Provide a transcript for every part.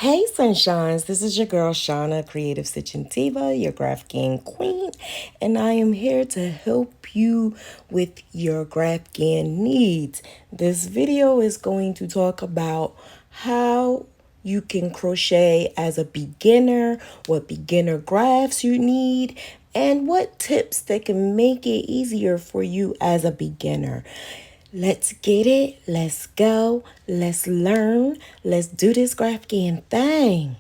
Hey Sunshines, this is your girl Shauna, CreativeStitchNDiva, your Graphghan queen, and I am here to help you with your Graphghan needs. This video is going to talk about how you can crochet as a beginner, what beginner graphs you need, and what tips that can make it easier for you as a beginner. Let's get it. Let's go. Let's learn. Let's do this Graphghan thing.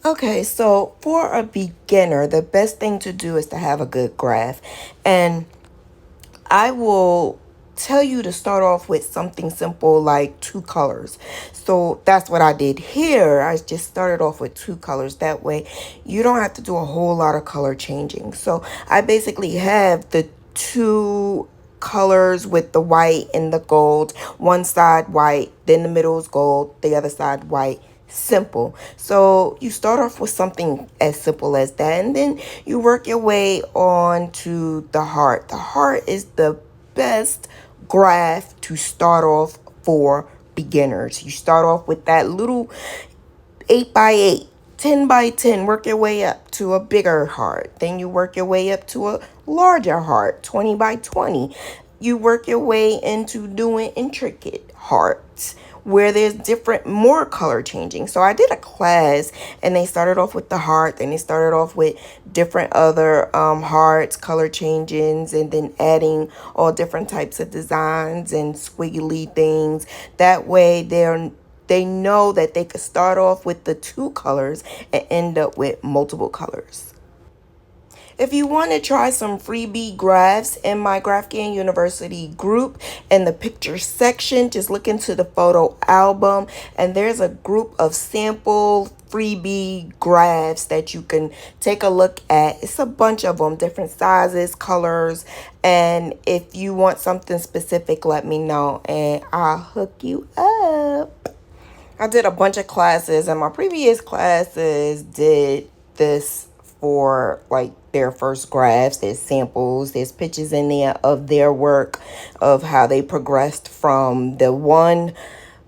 Okay, so for a beginner, the best thing to do is to have a good graph. And I will tell you to start off with something simple like two colors. So that's what I did here. I just started off with two colors. That way you don't have to do a whole lot of color changing. So I basically have the two colors with the white and the gold. One side white, then the middle is gold, the other side white. Simple. So you start off with something as simple as that, and then you work your way on to the heart. The heart is the best graph to start off for beginners. You start off with that little 8x8, 10x10, work your way up to a bigger heart. Then you work your way up to a larger heart, 20x20. You work your way into doing intricate hearts where there's different, more color changing. So I did a class and they started off with the heart, then they started off with different other hearts, color changings, and then adding all different types of designs and squiggly things. That way they know that they could start off with the two colors and end up with multiple colors. If you want to try some freebie graphs in my Graphghan University group, in the picture section, just look into the photo album and there's a group of sample freebie graphs that you can take a look at. It's a bunch of them, different sizes, colors, and if you want something specific, let me know and I'll hook you up. I did a bunch of classes and my previous classes did this for like their first graphs. There's samples, there's pictures in there of their work, of how they progressed from the one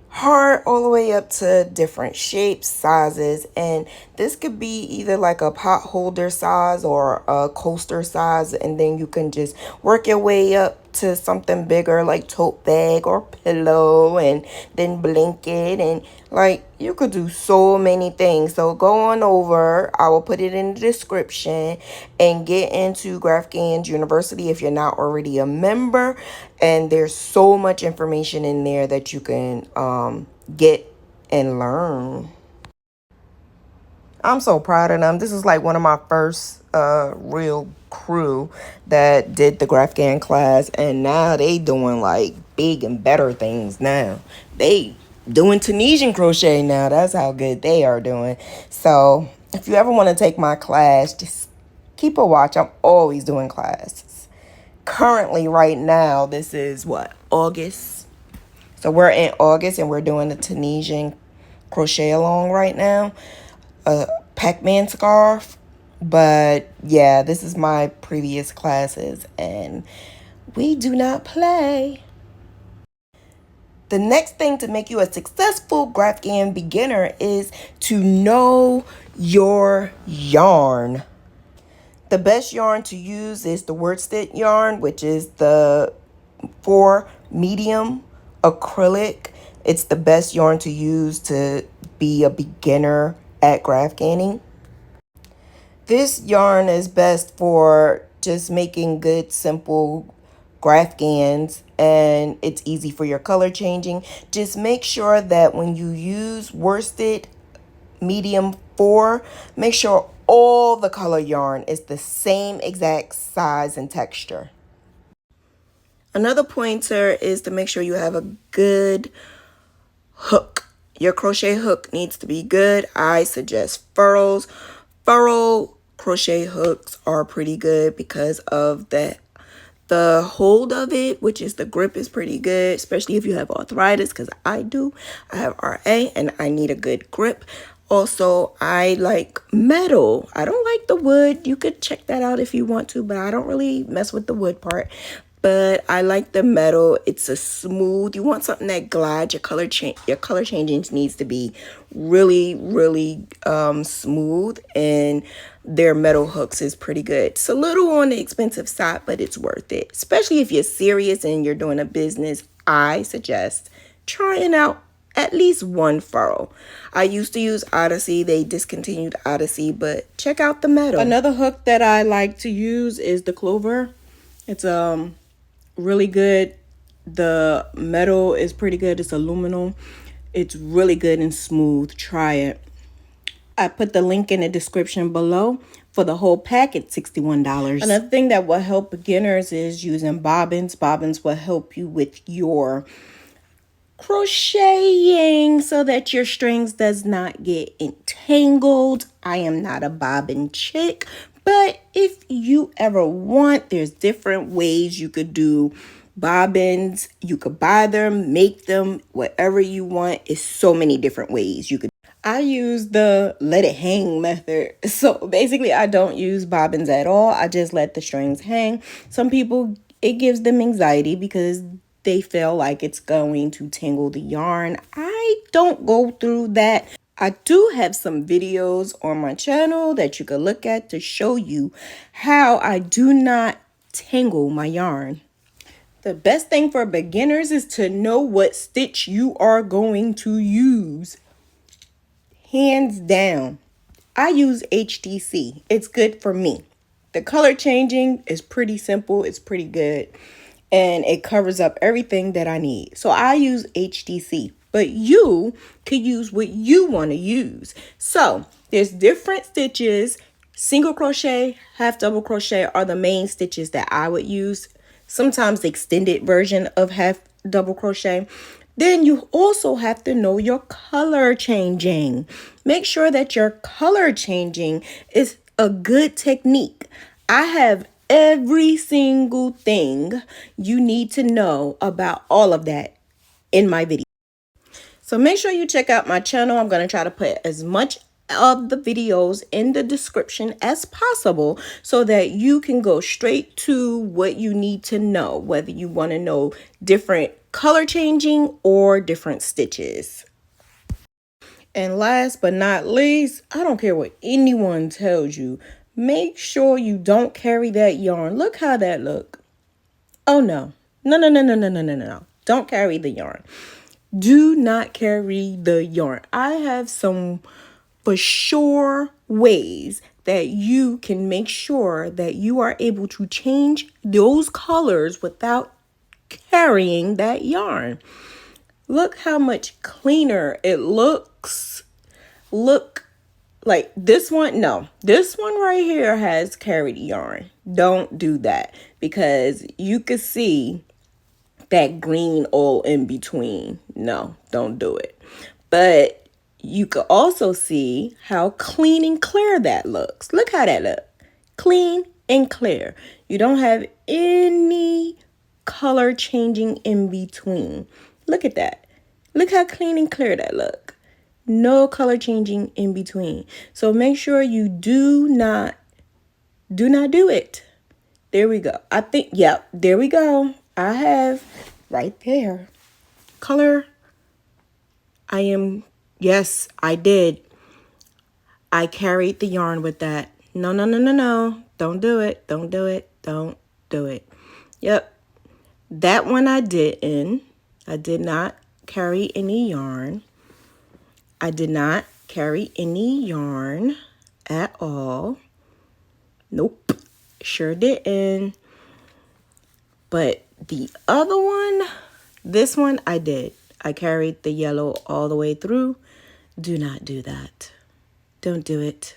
heart all the way up to different shapes, sizes, and this could be either like a pot holder size or a coaster size, and then you can just work your way up to something bigger like tote bag or pillow, and then blanket, and like you could do so many things. So go on over, I will put it in the description, and get into Graphghan University if you're not already a member, and there's so much information in there that you can get and learn. I'm so proud of them. This is like one of my first real crew that did the Graphghan class, and now they doing like big and better things now. They doing Tunisian crochet now. That's how good they are doing. So if you ever want to take my class, just keep a watch. I'm always doing classes. Currently, right now, this is what, August? So we're in August and we're doing the Tunisian crochet along right now. Pac-Man scarf. But yeah, this is my previous classes and we do not play. The next thing to make you a successful Graphghan beginner is to know your yarn. The best yarn to use is the worsted yarn, which is the 4 medium acrylic. It's the best yarn to use to be a beginner at Graphghanning. This yarn is best for just making good, simple Graphghans, and it's easy for your color changing. Just make sure that when you use worsted medium 4, make sure all the color yarn is the same exact size and texture. Another pointer is to make sure you have a good hook. Your crochet hook needs to be good. I suggest furrows. Furrow crochet hooks are pretty good because of the The hold of it, which is the grip, is pretty good, especially if you have arthritis, because I do. I have RA and I need a good grip. Also, I like metal. I don't like the wood. You could check that out if you want to, but I don't really mess with the wood part. But I like the metal. It's a smooth. You want something that glides. Your color changing needs to be really, really smooth, and their metal hooks is pretty good. It's a little on the expensive side, but it's worth it. Especially if you're serious and you're doing a business, I suggest trying out at least one furrow. I used to use Odyssey. They discontinued Odyssey, but check out the metal. Another hook that I like to use is the Clover. It's really good. The metal is pretty good. It's aluminum. It's really good and smooth. Try it. I put the link in the description below. For the whole pack, it's $61. Another thing that will help beginners is using bobbins. Bobbins will help you with your crocheting so that your strings does not get entangled. I am not a bobbin chick, but if you ever want, there's different ways you could do bobbins. You could buy them, make them, whatever you want. It's so many different ways you could. I use the let it hang method. So basically I don't use bobbins at all. I just let the strings hang. Some people, it gives them anxiety because they feel like it's going to tangle the yarn. I don't go through that. I do have some videos on my channel that you can look at to show you how I do not tangle my yarn. The best thing for beginners is to know what stitch you are going to use. Hands down, I use HDC. It's good for me. The color changing is pretty simple. It's pretty good. And it covers up everything that I need. So I use HDC. But you could use what you want to use. So there's different stitches. Single crochet, half double crochet are the main stitches that I would use. Sometimes the extended version of half double crochet. Then you also have to know your color changing. Make sure that your color changing is a good technique. I have every single thing you need to know about all of that in my video. So make sure you check out my channel. I'm going to try to put as much of the videos in the description as possible so that you can go straight to what you need to know, whether you want to know different color changing or different stitches. And last but not least, I don't care what anyone tells you, make sure you don't carry that yarn. Look how that look. Oh no. No. Don't carry the yarn. Do not carry the yarn. I have some for sure ways that you can make sure that you are able to change those colors without carrying that yarn. Look how much cleaner it looks. Look like this one. No, this one right here has carried yarn. Don't do that because you can see that green all in between. No, don't do it. But you could also see how clean and clear that looks. Look how that looks. Clean and clear. You don't have any color changing in between. Look at that. Look how clean and clear that look. No color changing in between. So make sure you do not do it. There we go. I think, yep, there we go. I have right there. Color. Yes, I did. I carried the yarn with that. No. Don't do it. Don't do it. Don't do it. Yep. That one I didn't. I did not carry any yarn. I did not carry any yarn at all. Nope. Sure didn't. But the other one, this one I did. I carried the yellow all the way through. Do not do that. Don't do it.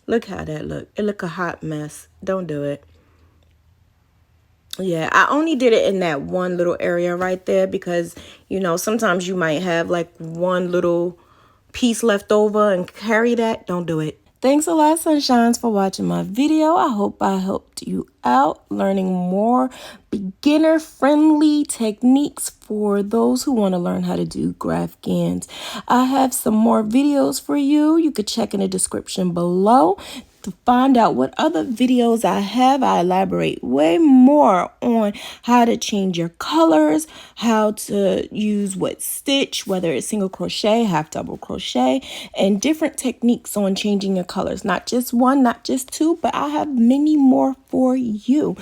Look how that look. It look a hot mess. Don't do it. Yeah, I only did it in that one little area right there because, you know, sometimes you might have like one little piece left over and carry that. Don't do it. Thanks a lot, Sunshines, for watching my video. I hope I helped you out learning more beginner-friendly techniques for those who want to learn how to do Graphghans. I have some more videos for you. You could check in the description below to find out what other videos I have. I elaborate way more on how to change your colors, how to use what stitch, whether it's single crochet, half double crochet, and different techniques on changing your colors. Not just one, not just two, but I have many more for you.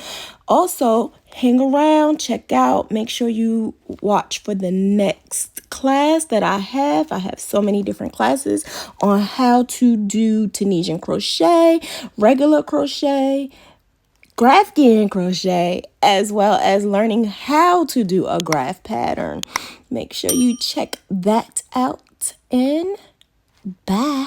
Also, hang around, check out, make sure you watch for the next class that I have. I have so many different classes on how to do Tunisian crochet, regular crochet, Graphghan crochet, as well as learning how to do a graph pattern. Make sure you check that out, and bye.